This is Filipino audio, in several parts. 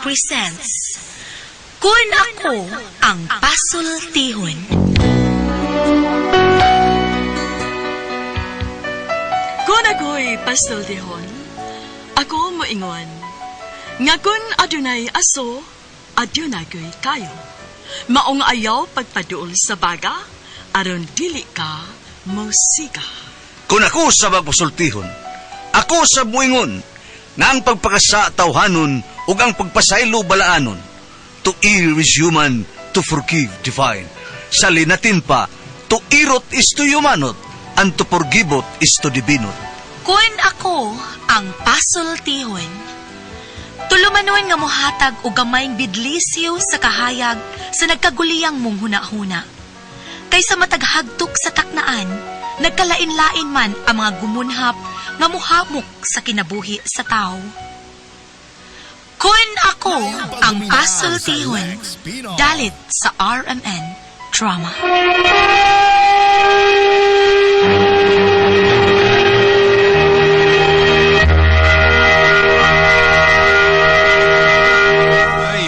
presents Kun Ako Ang Pasultihon. Kun ako'y pasultihon, ako moingon. Nga kun adunay aso, adunay ko'y kayo. Maong ayaw pagpaduol sa baga, aron dili ka musika. Kung ako sa magpasultihon, ako sa muingon, na ang pagpakasa tawhanon ug ang pagpasaylo balaanon. To err is human, to forgive divine. Sa linatin pa, to irot is to humanot, and to forgivot is to divinot. Kun Ako Ang Pasultihon. Tulumanon nga mohatag og gamayng bidlisyo sa kahayag sa nagkaguliyang mong huna-huna. Kaysa mataghagtok sa taknaan, nagkalain-lain man ang mga gumunhap nga muhamok sa kinabuhi sa tao. Kun Ako Ang Pasultihon, dalit sa RMN Drama.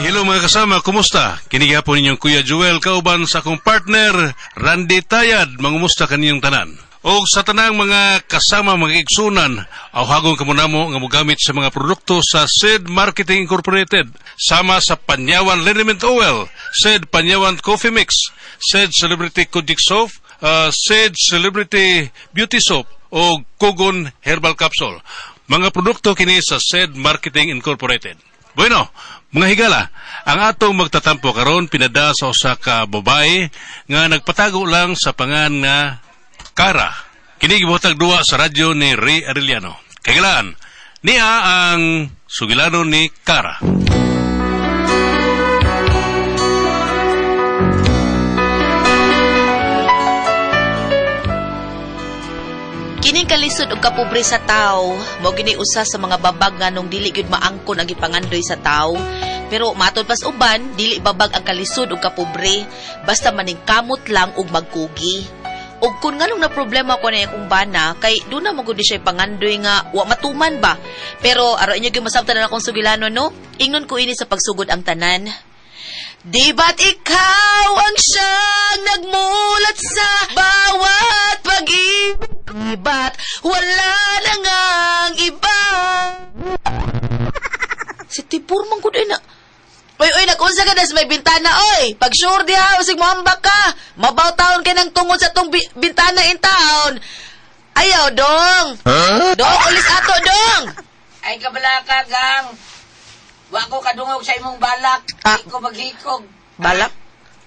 Hello mga kasama, kumusta? Kinigapon ninyong Kuya Joel kauban sa akong partner, Randy Tayad. Mangumusta kaninyong tanan. O sa tanang mga kasama, mga igsunan, awhagong kamunamo nga mogamit sa mga produkto sa SED Marketing Incorporated, sama sa Panyawan Liniment Oil, SED Panyawan Coffee Mix, SED Celebrity Kojic Soap, SED Celebrity Beauty Soap, o Kogon Herbal Capsule. Mga produkto kini sa SED Marketing Incorporated. Bueno, mga higala, ang atong magtatampo karon pinada sa usa ka babae nga nagpatago lang sa pangan nga Kara. Kini gibuhatag duwa sa radyo ni Ray Arellano. Kagalaan, niya ang sugilano ni Kara. Kining kalisod og kapobre sa tao, mao gini usa sa mga babag nga nung dili gyud maangkon ang ipangandoy sa tao. Pero matod pas uban, dili babag ang kalisod og kapobre, basta maning kamot lang og magkugi. Og kun nganong na problema ko na akong bana, kay doon na magudi siya pangandoy nga wa matuman ba. Pero aro inyo gyud masabtan na akong sugilano no, ingnon ko ini sa pagsugod ang tanan. Di ba't ikaw ang siyang nagmulat sa bawat pag-ibig, ba't wala na ngang iba? Si Tibor man ko din na. Oy, nag-unsa ka na sa may bintana, oy! Pag sure di ha, usig mo hambak ka! Mabaw taon ka ng tungod sa tong bintana in town! Ayaw, dong! Huh? Dong, ulis ato, dong! Ay, kabalaka, gang! Wa ko kadungog sa imong balak. Di ko maghikog. Balak?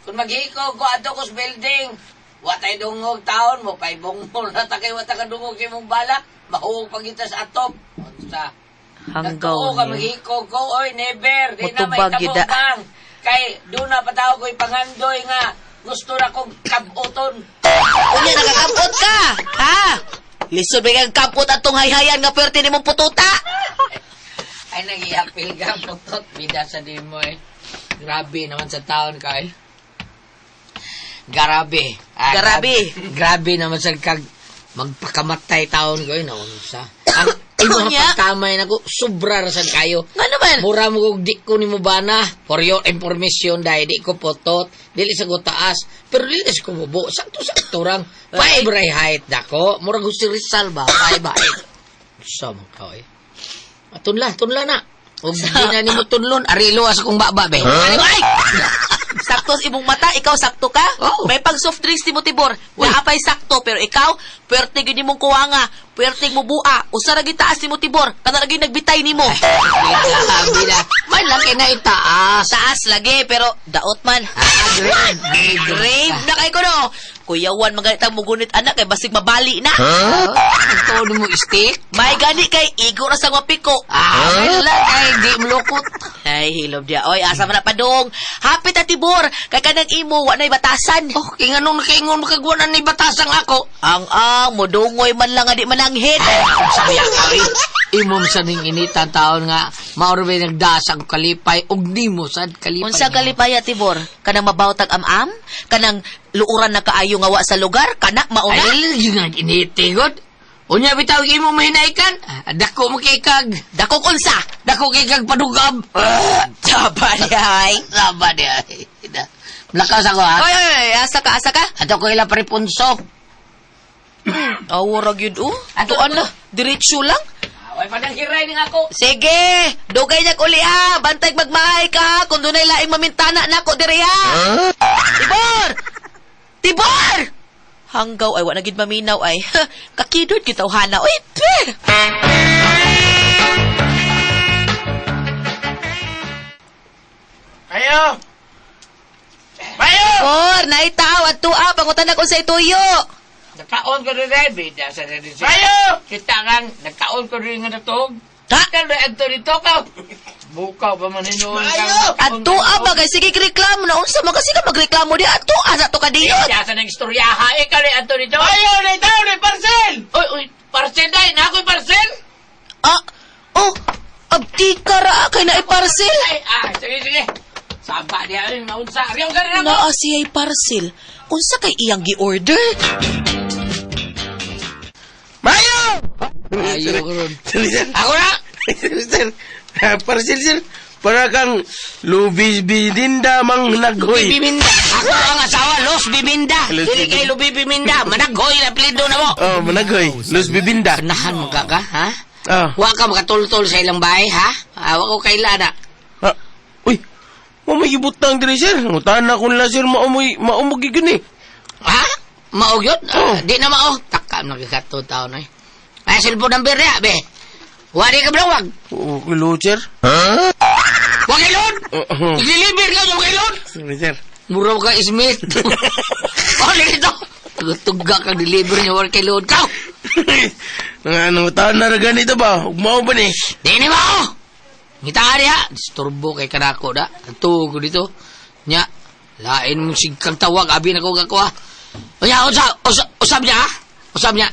Kung maghikog ko, ato ko sa building. Wa tayo dungog taon mo, paibong mo na takay wa tayo kadungog sa imong balak. Mahuog pagita sa atop. Unsa? Nagtuo ka maghikog ko, oy, never. Di na may tamugang. Kay, doon na patawag ko'y pangandoy nga. Gusto na kong kabuton. Unya, nakakabot ka! Ha? Lisod ba kang kapot at tong hayhayan nga pwerte ni mong pututa? Ay, nag-iapil ka, putot. Bida sa di mo eh. Grabe naman sa taon ka eh. Grabe. Grabe naman sa kag magpakamatay taon ko eh. Naunsa. Ang imong pagkamay na ko, sobra rasan kayo. Nga naman? Mura mo kong di ko ni mo bana. For your information, dahil di ko putot. Dili sa ko taas. Pero dili sa ko bubo. Sakto-sakto rang. 5 ray height na ko. Mura gusto Rizal ba? 5 height. Sama ka eh. Tunla na. Huwag di na ni mo tunlon. Arilo as kong baba, be. Ay! Sakto sa imong mata, ikaw sakto ka? Oh. May pag soft drinks ni mo, Tibor. Naapay sakto, pero ikaw, puwerte gini mong kuwanga, puwerte mo bua, usa ra gitaas ni mo, Tibor, kana lagi nagbitay ni mo. Bida. May lang kay na itaas. Taas lagi, pero daot man. Grave na kay ko no. Kuyawan, maganitang mugunit anak, kay basig mabali na. Ito mo stick? May gani kay igo na sa mapiko. May lang kay di mlukot. Ay, hilob dia. Oy, asa man na padong. Hapit na, Tibor, kay kanang imo, wa na'y batasan. Oh, kay nga nung nakaingon makagwanan ni batasang ako. Ang modungoy man lang nga di mananghit. Saya ka rin. Imong sa ning initan taon nga, mauro ba nagdasang kalipay, og di mo sad kalipay. Unsa kalipaya, Tibor? Kanang mabawtag am-am? Kanang luuran na kaayo nga wa sa lugar? Kana mauna? Ay, yun nga initi, God. Unya bitaw imo mahinaikan. Dako mo kay kag. Dako unsa? Dako kay kag padugab. Saba di ay. Laba di ay. Lakas ako ha. Oy, asa ka? Ato ko ila paripunso. Awara gyud Ato Tuan na, diretso lang. Way padang hiray ning ako. Sige, dugay niya uli ha. Bantay magmahay ka kung doon ay laing mamintana na ko diri ha. Tibor! Hanggaw ay wala gid maminaw ay. Kakidot kita uhana. Uy, pe! Ayo. Ayo. Por, naitaw at tuwa pangutan ako sa ituyo. Nagkaon ko rin bida sa rin siya. Ayo! Kita kang, nagkaon ko rin nga natog. Ha? Kalo, agto dito ka. Bukaw pa man hinuon ka. At tuwa ba kay sige reklamo na unsa man kasi ka magreklamo di at tuwa sa to kadiyot. Kaya sa nang istoryaha, ikaw rin agto dito. Ayo, nitaw, ni parcel! Uy, parcel dahil, na ako'y parcel? Abdi ka ra kay na parcel. Sige. Saba niya rin, naunsa. Ariyaw ka rin ako. Naa siya'y parcel. Unsa kay iyang gi-order? Mayo! Ayo ko ron. Sir. Ako na! Sir. Parcel, sir. Para kang lubis-bidinda mang naghoy. Bibiminda. Ako ang asawa, Los Biminda. Los Dili kay Lubi Biminda. Managhoy na apelido na mo. Oh, managhoy. Luz bibinda. Ganahan mo ka, ha? Ah. Wa ka makatultol sa ilang bahay, ha? Wa ko kailana. Ah. Uy. Mamayibot na ang diri, sir. Utahan na kung la, sir, maumog yun eh. Ha? Maugyot? Oh. Di na mao. Takam nakikato tao na eh. Ay, cellphone number niya, be. Wari ka blawag. Oo, kilo, sir. Wag ilon! Oo. Iglilibir ka yung ilon! Sorry, sir. Muraw ka, Smith. Oli ito. Tugga kang deliver niya, wag kay load ka. Utahan na rin ganito ba? Ugmao ba ni? Di ni mao! Ngita niya. Disturbo kay kanako da. Tugo dito. Nya. Lain mong sigkang tawag. Abi na ko kakuha. O ya, usab niya ha? Usab niya.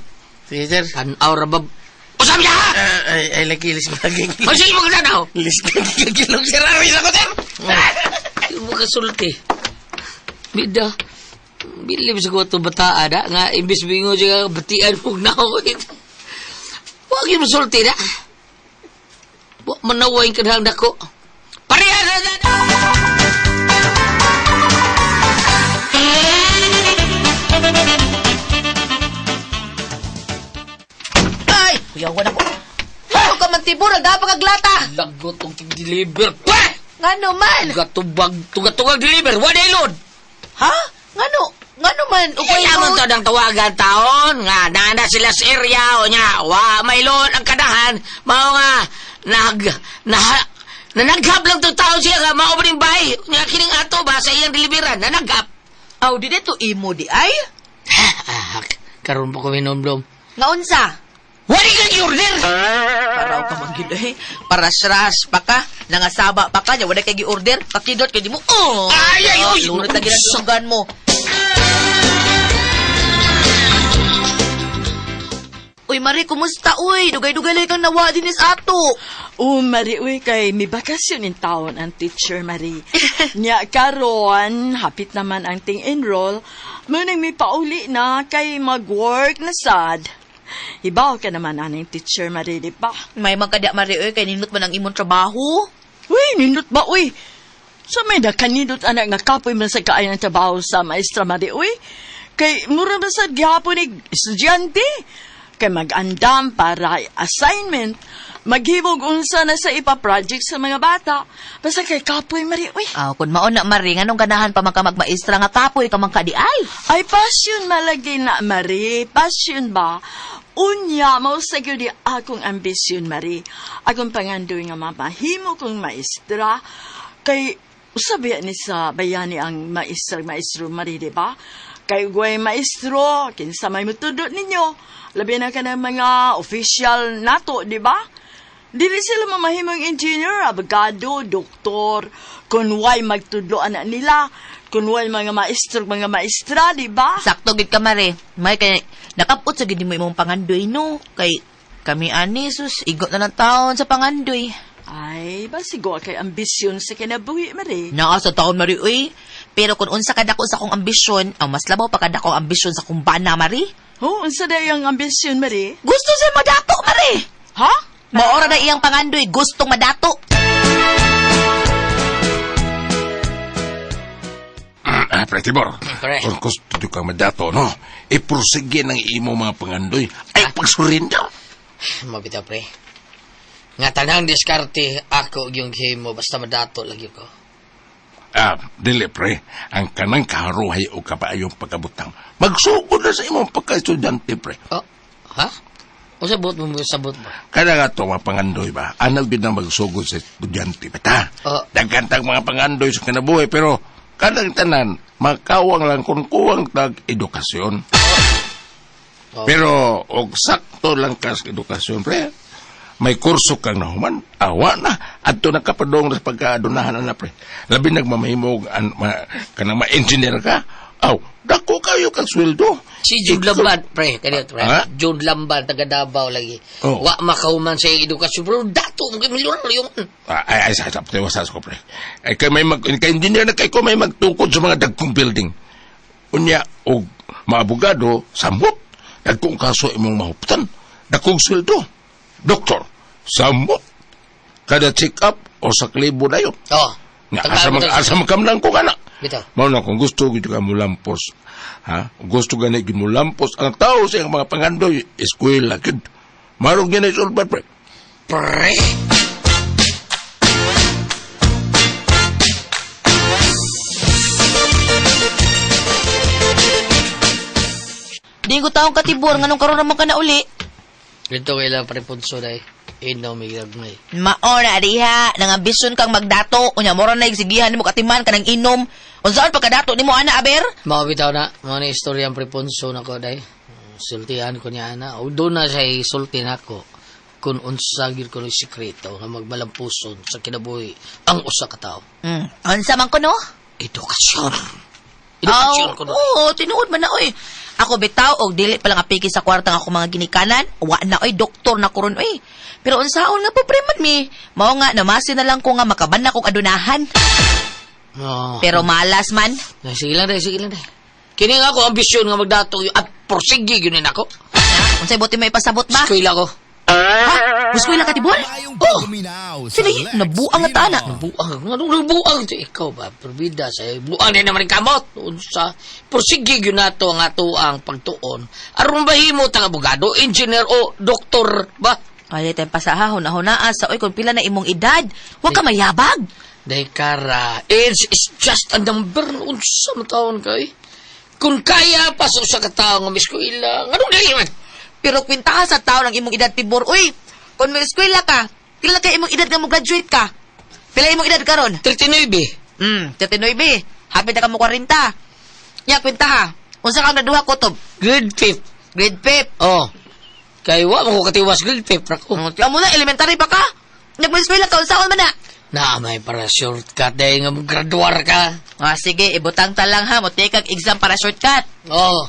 Sige, sir. Tanaw rabab. Usab niya ha? Ay, lagi, lis mo lagi. O sige mo ka tanaw. Lis lagi kagilong, sir. Aris ako, sir. Yung mga sulti. Bida. Bilib sa ko ito bata ada. Nga imbis bingo siya batian mo na ako. Huwag yung sulti na. Huwag manawain ka na ko. Pareha na na! Ay! Kuyawan ako. Ano ka man tibor? Nagapagaglata. Lagot ang deliver. Pweh! Ngano man? Tugatubag deliver. Wala ilod. Ha? Ngano man? Kaya mo to ng tawagan taon. Nga, nana sila sa area o niya. Wa, may ilod ang kadahan. Mao nga, nanaghap lang to taon siya nga. Mao ba rin bay? Nga kining ato ba sa iyang deliveran? Nanaghap. Aw, di dito imo di ay? Karoon pa ko minomblom. Nga unsa? Wali ka i-order! Paraw ka manggid eh. Paras-ras pa ka. Nangasaba pa ka. Nya wala kay gi-order. Pakidot kay di mo. Oh! Ay! Lunod na ginasugan mo. Uy, Mari, kumusta? Uy, dugay-dugay lang kang nawa dinis ato. Mari, uy, kay may bakasyon in taon ang teacher, Mari. Nya, karon, hapit naman ang ting-enroll, munang may pauli na kay mag-work na sad. Ibaw ka naman anang teacher, Mari, di ba? May magkada, Mari, uy, kay ninot man ang imong trabaho. Uy, nindot ba, uy? So may nakanindot anak nga kapoy man sa kaayan ng trabaho sa maestra, Mari, uy? Kay mura ba sa gihapon ni estudyante? Kay mag-andam para assignment, maghibog unsa na sa ipa-project sa mga bata. Basta kay kapoy, Mari, uy. Kung maon na, Mari, nganong ganahan pa man ka magmaestra nga kapoy ka man ka di ay. Ay, passion malagi na, Mari. Passion ba? Unya, mausa gyud di akong ambisyon, Mari. Akong pangandoy nga mamahimo kong maestra. Kay, usabi ni sa bayani ang maestro, Mari, di ba? Kay guway maestro, kinsa may mutudot ninyo. Labi na ka ng mga official nato, di ba? Dili sila mamahimong engineer, abogado, doktor, kung way magtudloan na nila, kung way mga maestro, mga maestra, di ba? Sakto gid ka, Mari. May kay nakapot sa gid mo imong pangandoy no. Kay kami ani sus igot na ng taon sa pangandoy. Ay, basigo kay ambisyon sa kinabuhi, Mari. Naa sa taon, Mari, uy. Pero kung unsa kadako sa akong ambisyon, mas labaw pa kadako ang ambisyon sa kong bana, Mari. Oh, unsa day ang ambisyon, Mari? Gusto siya madato, Mari. Ha? Maora na iyang pangandoy, gustong madato. Pre Tibor, Pre. kung gusto nyo kang madato, no? Iprosige ng imo mga pangandoy. Ay, pagsurrender. Mabitaw, pre. Nga tanang diskarte ako yung game mo basta madato lagi ko. Dili pre, ang kanang kaharuhay o kapaayong pagkabutang. Magsugod na sa imong pagka-estudyante, pre. Oh, ha? O sabot mo sabot mo? Kada nga ito, mga pangandoy ba? Anal din na magsugod sa estudyante, bata? Oh. Dagkantang mga pangandoy sa kinabuhi, pero kadang tanan, makawang lang kung kuwang tag-edukasyon. Oh. Pero, og sakto lang ka sa edukasyon, pre. May kurso kang nahuman, awa na. At ito nakapadong sa pagkaadunahan na, pre. Labi nagmamahimog, kanang ma-engineer ka, dako kayo kang sweldo. Si Jude Lambad, pre. Kanito, pre. Ha? Jude Lambad, taga Davao lagi. Oh. Wa makahuman sa edukasyon. Pero dato, milyon yung... Ay, tiwasas ko, pre. Ay, ka-engineer na kayo, may magtukod sa mga dagkong building. Unya, og maabogado, samot. Dagkong kaso imong mahuputan. Dagkong sweldo. Doktor, samot. Kada check-up o sa klibo na yun. Oh. Nga, asa makamlang ko ka na. Bitaw. Mao na kung gusto gid ka mulampos, ha? Gusto gani gid mulampos ang tao sa iyang mga pangandoy, eskwela gid. Marog gani sulbat, pre. Pre. Di ko taong katibor, nganong karon naman ka na uli. Dito kailang prepunso dahil. Inaw may gagmay. Maora, Ariha, nangambisyon kang magdato, unya mora na igsigihan mo katiman ka ng inom. Unsaan pagkadato ni mo, ana, aber? Mabitaw na. Mga na istorya ang prepunso na ko dahil. Sultihan ko niya, ana. O doon na siya isulti na ko. Kung unsagir ko ng sikreto na magbalampuson sa kinabuhi ang usa ka tao. Unsa man ko, no? Edukasyon. Edukasyon ko no. Oo, tinuod man na, oy. Ako bitaw, og dili palang apiki sa kwartang ako mga ginikanan. Wa na, oy, doktor na ko ron, oy. Pero unsaon nga po, preman mi. Mao nga, namasi na lang ko nga makaban na kong adunahan. Oh. Pero malas man. Sige lang dahil. Kini nga ako, ambisyon nga magdato at porsigi yun ako. Unsay buti may pasabot ba? Eskwela ko. Ha? Gusto ko lang katibol? Oh! Sila yun, nabuang at ana. Buang. Anong buang? Ikaw ba? Perbida sa buang din naman kamot. Unsa? Porsigi yun nato ang ato ang pagtuon. Aron ba himo tang abogado, engineer o doktor ba? Ay, tayong pasahahon na hunaan sa oy kung pila na imong edad. Huwag ka mayabag. Dahil kara, age is just a number. Unsa mo taon kay? Kung kaya pa sa katao ng eskwela, anong dali man? Pero kwintaha sa tao ng imong edad tibor. Uy, kung may eskwela ka, pila ka imong edad nga mo graduate ka? Pila imong edad karon? 39. 39. Hapit na ka mo 40. Ya, kwintaha. Unsa kang naduha kutob? Grade 5. Grade 5. Oh. Kaya wa mo ko katiwas grade 5 ra ko. Tiyan mo na, elementary pa ka? Nagma-eskwela ka, unsaon man na? Na may para shortcut dahil nga graduar ka. Sige, ibutang ta lang ha. Mo take kag exam para shortcut. Oh.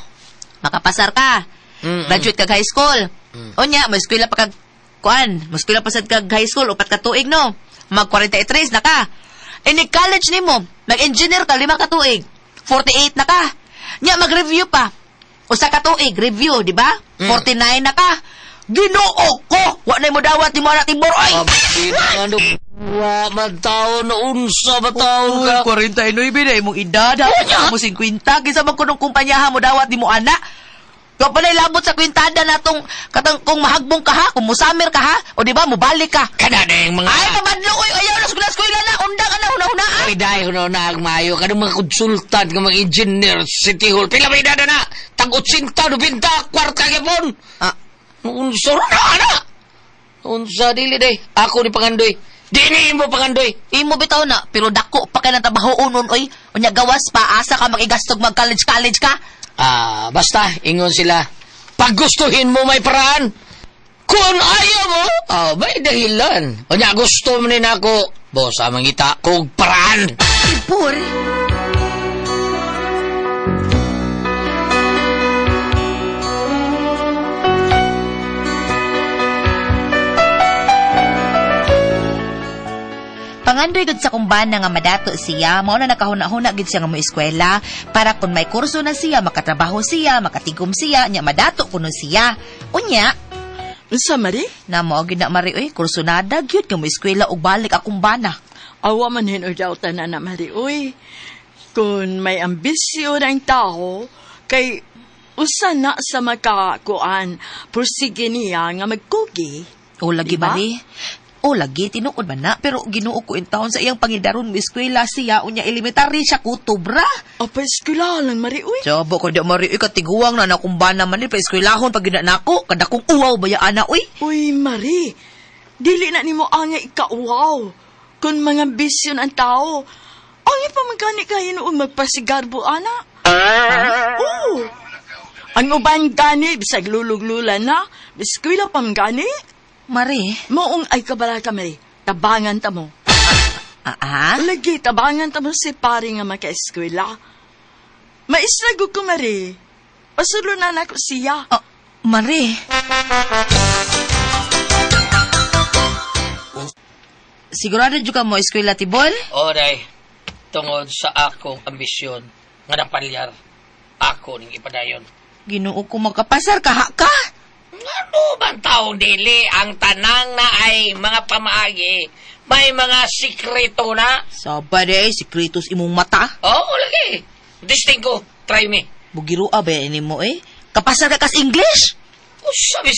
Makapasar ka. Graduate kag high school. Onya, mo eskwela pa kag kuan, mo eskwela pa sad kag high school upat ka tuig no. Mag 43 na ka. Ini college nimo, mag-engineer ka 5 ka tuig. 48 na ka. Nya mag-review pa. Usa ka tuig review, di ba? 49 na ka. Ginoo ko, wa na mo dawat ni mo na tibor ay. Ano? Wa man taon na unsa ba taon ka? 49 na imong edad. Mo 50 kinsa man kunong kumpanyahan mo dawat di mo ana. Wa pa labot sa kwintada natong katang kung mahagbong ka ha, kung musamer ka ha, o di ba mo balik ka. Kada na yung mga... Ay, pamadlo ko, ayaw na skula na, undang na, huna-huna. Ay, dahil na agmayo. Kada mga konsultant, mga mga engineer, city hall. Pila may dada na. Tag-80, 90, kwarta gipon. Unsa na. Unsa dili day. Ako ni Pangandoy. Dini mo Pangandoy. Imo bitaw na, pero dako pa ka ng trabaho unon, oy. Unya gawas pa, asa ka magigastog mag-college ka. Basta, ingon sila. Pag gustuhin mo may paraan. Kung ayaw mo, may dahilan. Unya gusto mo rin ako, boss, mangita kong paraan. Tibor. Gipangandoy gud sa kumbana nga madato siya, mao na nakahuna-huna gid siya nga mo eskwela para kung may kurso na siya, makatrabaho siya, makatigom siya, nya madato kuno siya. Unya, Unsa, Mari? na mao gid na Mari oy, kurso nada gyud nga mo eskwela ug balik akong bana. Awa man hinudaw tanan na, Mari. Uy, kung may ambisyon ang tao, kay usa na sa makakuan, pursige niya nga magkugi. O lagi Diba? Mari. O lagi tinuod man na, pero Ginoo ko in taon sa iyang pangidaron mo eskwela siya unya elementary siya kutubra. Apa eskwela lang, Mari. Uy, Jabo ko da Mari oy, katiguang na nakumbana man ni pa eskwelahon pag gina nako kada kong uwaw baya ana oy. uy, Mari. Dili na nimo ang ikauwaw. Kung mga ambisyon ang tao, ang ipamagani kayo noong magpasigarbo, ana. Oo. Ang uban gani, bisag luluglulan na, biskwila pang gani. Mari, Moong ay kabala ka, Mari. Tabangan ta mo. Lagi, tabangan ta mo si pari nga maka-eskwela. Maistragog ko, Mari. Pasulunan ako siya. Mari. Sigurado jud ka mo eskwela tibol? Oray, tungod sa akong ambisyon nga napalyar, ako ning ipadayon. Ginoo ko magkapasar kaha ka. Ano bang taong dili ang tanang na ay mga pamaagi? May mga sikreto na? Sabay ay sikretos imong mata. Oo, lagi. Disting ko, try me. Bugiro ba ini mo eh? Kapasar ka kas English? Sabi,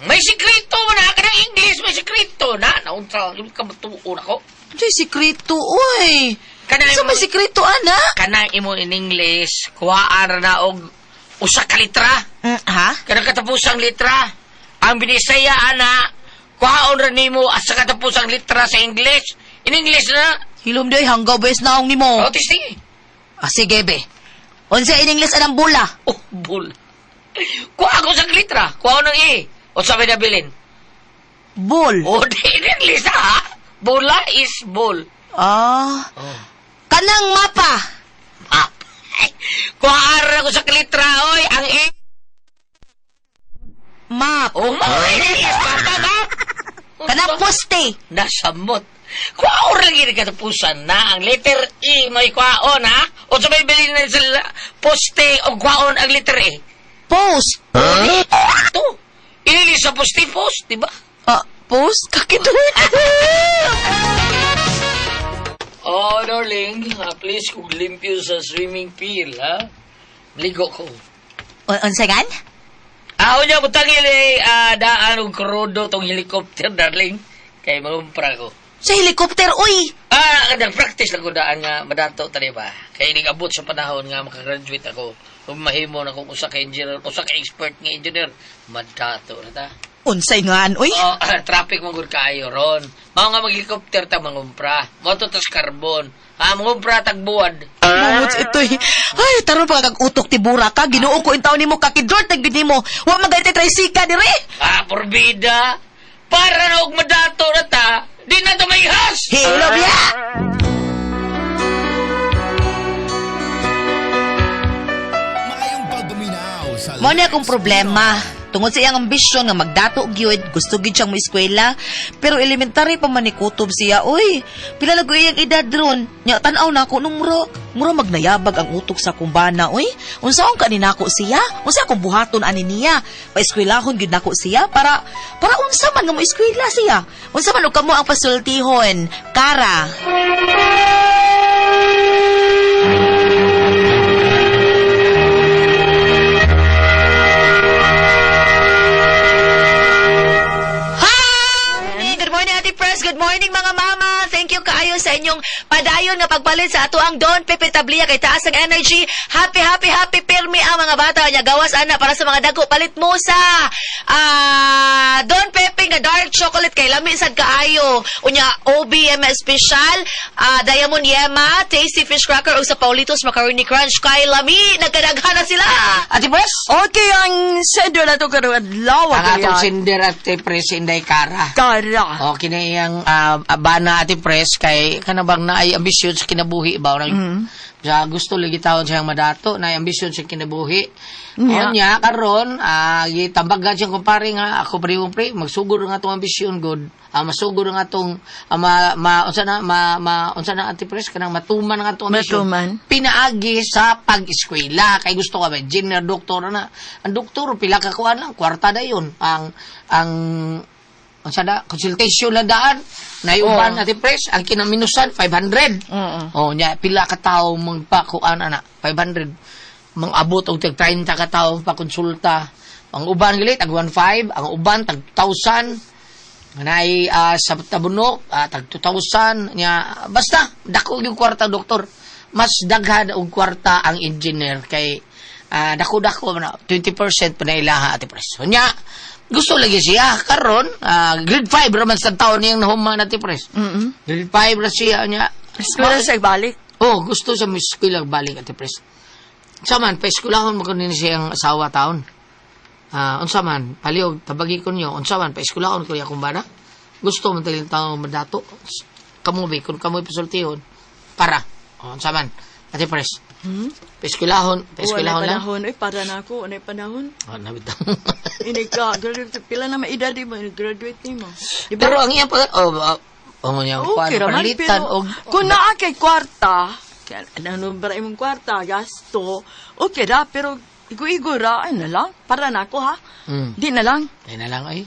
may sikreto na ka ng English, may sikreto na. Naunsa, yung kamatuon ako. Di sikreto oy. Kanang Sa may imo- sikreto ana? Kanang imo in English, kuhaan na og usa ka litra. Ha? Kanang katapusang litra. Ang binisaya, ana, kuhaon rin nimo sa katapusang litra sa English. In English na. Hilom day hanggaw bes naong nimo. O, testing. Sige be. Unsa in English anang bula? Oh, bull. Kuha ko sa litra. Kuha ng E. O sabi na bilin. Bull. O, di in English ha. Bula is bull. Kanang mapa. Ah. Kuha ko sa litra, oy. Ang E. Map. Oh, English. Papa na. Kanang poste. Nasamot. Kuhaon lang yun katapusan na ang letter E may kuhaon ha? O sa may bilhin na sila poste o kuhaon ang letter E. Post. Ito. Ililis sa poste post, di ba? Post? Kakidot. Oh, darling, please kung limpyo sa swimming pool, ha? Ligo ko. Unsagan? Niya, butangin daan og krudo tong helicopter, darling. Kay magumpra ko. Sa helicopter, uy. Nag-practice lang ko daan nga madato tani ba? Kaya nag-abot sa panahon nga makagraduate ako. Kung mahimo na kung usa ka engineer, usa ka expert nga engineer, madato na ta. Unsay ngaan, uy. Traffic mong good kaayo ron. Mao nga mag-helicopter ta mangumpra. Mao to tas carbon. Mangumpra tagbuwad. Bungots ito'y. Ay, taron pa kag-utok tibura ka. Ginoo ko intaw nimo kakidort tag mo. Wa magayte trisika dire. Porbida. Para na og madato na ta. Di na to may has. Hilom ya. Mo na akong problema. Tungod sa iyang ambisyon nga magdato gyud, gusto gyud siyang moeskwela, pero elementary pa man ni kutob siya. Oy, pila lago iyang edad ron. Nya tan-aw na ako nung muro magnayabag ang utok sa kumbana. Oy, unsaon kanina nako siya? Unsa akong buhaton ani niya? Paeskwelahon gyud nako siya para unsa man nga moeskwela siya? Unsa man og kamo ang pasultihon? Kara. Good morning mga mama. Thank you kaayo sa inyong padayon nga pagpalit sa ato ang Don Pepe Tablia kay taas ang energy. Happy pirmi ang mga bata nya gawas ana para sa mga dagko palit mo sa Don Pepe nga dark chocolate kay lami sad kaayo. Unya OBM special, Diamond Yema, tasty fish cracker ug sa Paulitos macaroni crunch kay lami nagkadaghan na sila. Ati Pres? Okay, ang sender na ito karoon adlaw. Ang atong sinder at pres inday kara. Kara. Okay na iyang bana ati pres kay kanabang na ay ambisyon ambisyon sa kinabuhi ba orang sa gusto lagi taon siyang madato na ambisyon sa kinabuhi. Yeah. Nya karon gitambagan siyang kumpare nga ako pre magsugod nga tong ambisyon god. Masugod nga tong unsa na antipres kanang matuman nga tong ambisyon. Matuman. Pinaagi sa pag-eskwela kay gusto ka ba engineer doktor na. Ang doktor pila ka kuan lang kwarta dayon. Ang sada consultation lang daan naiuban natin press ang kinaminusan 500 nya pila ka tawo magpakuan ana 500 mangabot og tag 30 ka tawo pa konsulta ang uban gali tag 15 ang uban tag 1,000 nay sa tabunok tag 2,000 nya basta dako yung kwarta doktor mas daghan og kwarta ang engineer kay dako na 20% pa na ilaha ati pres nya gusto lagi siya karon grade 5 raman sa taon niyang nahuman ati pres grade 5 ra siya nya Eskwela siya balik. gusto sa eskwela balik ati pres saman pa eskwelahon mo kunin siyang asawa taon unsa man paliog tabagi ko niyo unsa man pa eskwelahon ko akong bana gusto man taling taon madato kamo ba kun kamoy pasultihon para unsa man ati pres Peskulahon lang. Panahon, para na ako. Anay panahon. Nabitaw. Ini ka, graduate. Pila na maedad mo, graduate mo. Diba? Pero ang iya pa, okay raman, pero kung naa kay kwarta, ano ba imong kwarta, gasto, okay ra, pero igo-igo ra, ay na lang, para na ako ha. Di na lang. Di na lang ay.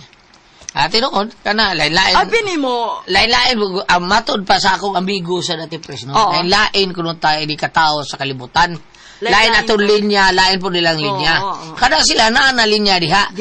Ate noon, kana, lain-lain. Abi ni mo. Lain-lain, matod pa sa akong amigo sa dati pres, no? Lain-lain kuno tayo di katao sa kalibutan. Lain atong linya, lain po nilang linya. Kada sila na linya diha.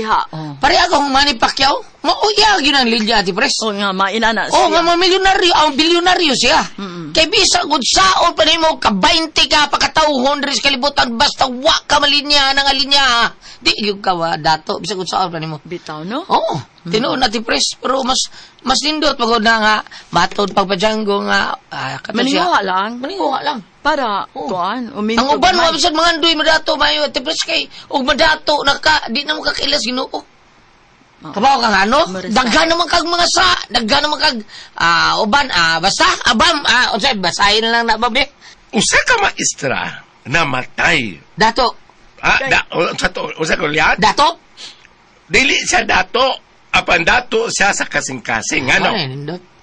Pare akong Manny Pacquiao, mauyag yun ang linya, ati pres. Nga, mainana siya. Nga, mamilyonaryo, ang bilyonaryo siya. Kay bisa, good saon pa mo, ka-20 ka, pakatauhon, rin sa kalibutan, basta wak ka malinya, nga linya. Di, yung ka, dato, bisa good saon pa mo. Bitaw, no? Oo, tinuon natin pres, pero mas nindot, pagod na nga, matod, pagpadjanggo nga, maninguha lang. Maninguha lang. Para, kuan, uminto. Ang uban, mabisan mga andoy, madato, mayo, ati pres kay, o madato, di na mo kakilas, ginoo. Kabaw kang ano? Daghan naman kag mga daghan naman kag uban basta abam unsay basahin lang na babe. Usa ka maestra namatay. Dato. Usa ka liad? Dato? Dili siya dato. Apan dato siya sa kasing-kasing. Ano?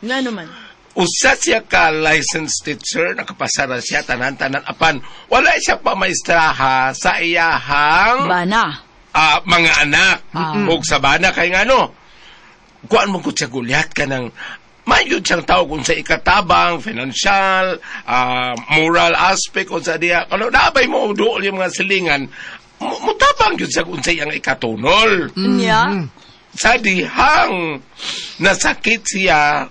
Nga naman. Usa siya ka licensed teacher, nakapasara siya tanan-tanan. Apan wala siya pa maestraha sa iyahang bana. Mga anak. O sa bana kay ngano. Kuan mo ko siya gulyat ka ng mayroon siyang tao kung sa ikatabang, financial, moral aspect, kung sa diya. Ano, nabay mo doon yung mga silingan, mutabang yun sa kung sa iyang ikatunol. Sa dihang nasakit siya,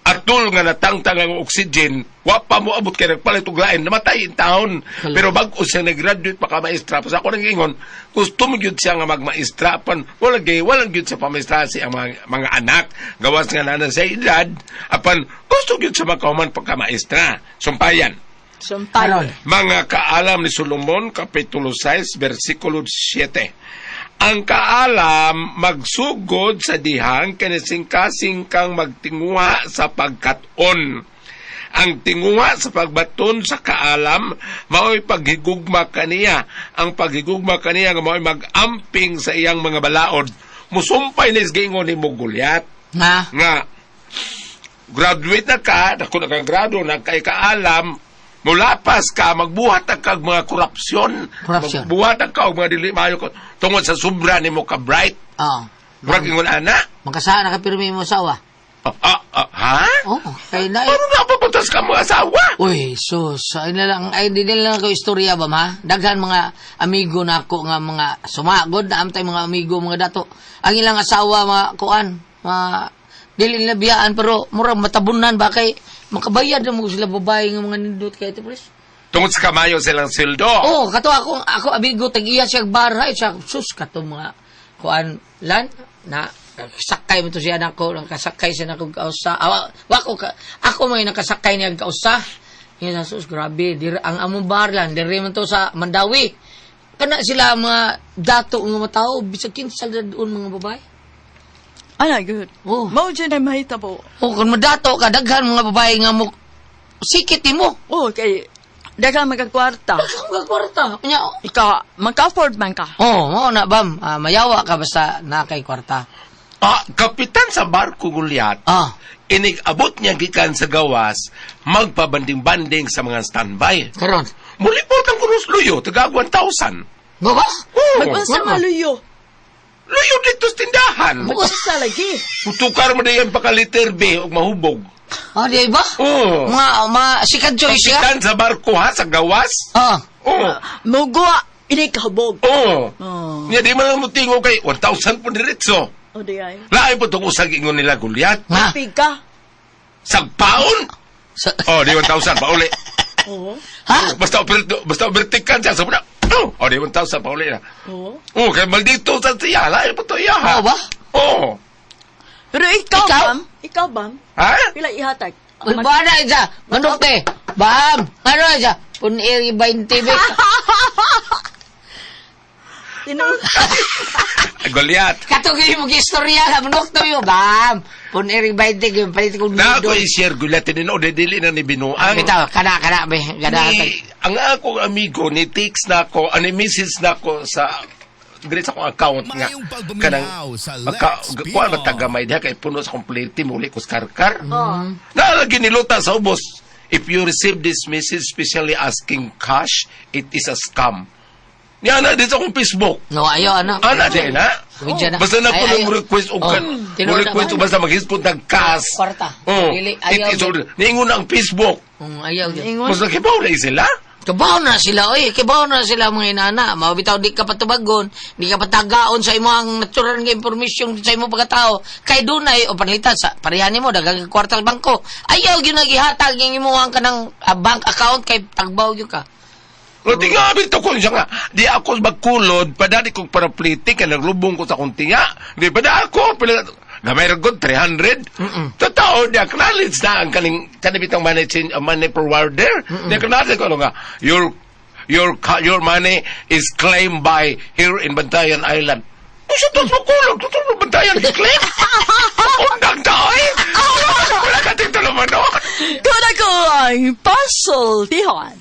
atol nga natangtang ang oxygen, wapa mo abot kay nagpalit og lain, namatay in taon. Pero bago siya nag-graduate paka-maestra, pa sa ako nang ingon, gusto mo yun siya nga mag-maestra, pan walang yun siya pa-maestra siya ang mga anak, gawas nga na sa edad, apan gusto yun siya magkauman pagka-maestra. Sumpayan. Mga kaalam ni Solomon, Kapitulo 6, versikulo 7. Ang kaalam magsugod sa dihang kinising-kasing kang magtinguha sa pagkaton. Ang tinguha sa pagbaton sa kaalam mao'y paghigugma kaniya. Ang paghigugma kaniya nga mao'y mag-amping sa iyang mga balaod. Musumpay nis gingon ni mo gulyat. Nga graduate na ka, kung nakagrado na kay kaalam, mulapas ka, magbuhat ang kag mga korupsyon. Magbuhat ang kag mga dili mayo tungod sa sobra ni mo ka bright. Murag ingon ana. Magkasaan na ka pirmi mo asawa. Ha? Kay na. Ano na papuntas ka mo asawa? Uy, sus. Ay di lang ako istorya ba ma? Daghan mga amigo na ako nga mga sumagod na amtay mga amigo mga dato. Ang ilang asawa mga kuan, dili na biyaan pero murag matabunan ba kay makabayad na mo sila babae ng mga nindot kay ito, pres. Tungod sa kamayo silang sildo. Kato ako abigo, tag-iya siya baray, siya, sus, kato mga, kuan, lan, na, sakay mo to siya na ko, nakasakay siya na kong kausa. Ako may nakasakay niya kausa. Yan, sus, grabe, ang among bar lang, dire man to sa Mandawi. Kana sila mga dato ng mga tao, bisag kinsal na doon mga babae. Good. Mao dyan ay mahita po. Kung madato ka, daghan mga babae nga mo sikit mo. Oh, kay daghang magkakwarta. Ang kwarta. Nya, Ikaw, magka-afford man ka. mao na bam. Mayawa ka basta na kay kwarta. Kapitan sa barko Gulyat, inig-abot niya gikan sa gawas, magpabanding-banding sa mga standby. Karon. Mulipot ang kunos luyo, taga 1,000. Go ba? Mag-unsa maluyo. Luyo dito sa tindahan. Mag-unsa lagi. Putukar mo na yan pakaliter B o mahubog. Di ba? Oo. Sikad choice siya? Kapitan sa barko ha, sa gawas. Oo. Mugwa, inikahubog. Oo. Oh. Nga di man lang mo tingo kay 1,000 po diretso. O di ay. Lain po itong usag ingon nila Gulyat. Ha? Pig ka. Sagpaon? Di 1,000 pa uli. Oo. Ha? Basta overtikan siya. Sabi na, di 1,000 pa uli na. Oo. Kaya maldito sa siya. Lain po ito iya ha. Oo ba? Oo. Pero ikaw, Ikaw? Bam? Ikaw, Bam? Ha? Pila ihatag? Ba na isa? Manok te. Bam! Ano isa? Puniri 20 be. Gulyat. Katugin mo istorya na manok to yun. Bam! Puniri 20 yung palit kong Na nido. ako i-share Gulyat. Tinino, dili na ni Binuang. Bitaw, kana be. Gana Ang akong amigo ni Tix na ako, ani message na ako sa dire sa akong account nga kanang kuha ba tagamay diha kay puno sa complete muli ko karkar. Naalagi niluta sa ubos. If you receive this message especially asking cash, it is a scam. Niya na dito akong Facebook. No, ayaw, ano. Ana din na. Widya na. Basta na ko Ay, ng request o kan. tinuod na Request ba? basta mag-hispon ng cash. Kwarta. Oh, Dili, it ayaw is din. order. Niingon na ang Facebook. Ayaw din. Ingon. Mas nakibaw na sila. Kabaw na sila, oy. Kabaw na sila mga inana. Mabitaw, di ka patubagon. Di ka patagaon sa imo ang natural nga informasyon sa imo pagkatao. Kay dunay o panlitan sa parehani mo, dagang kwartal bangko. Ayaw yun nagihatag yung imo ang kanang bank account kay tagbaw yun ka. O tinga, bito ko siya nga. Di ako magkulod, padali kong parapliti, kaya naglubong ko sa kong tinga. Di pada ako, gamay ragod, 300. Totoo, di acknowledge na ang kanibitang money forwarder. Di acknowledge ko, ano nga, your money is claimed by here in Bantayan Island. O siya, tos magkulod, tos mo Bantayan claim? Undang tayo, wala ka tingtalo mo, no? Kuna ko ang puzzle, Tihon.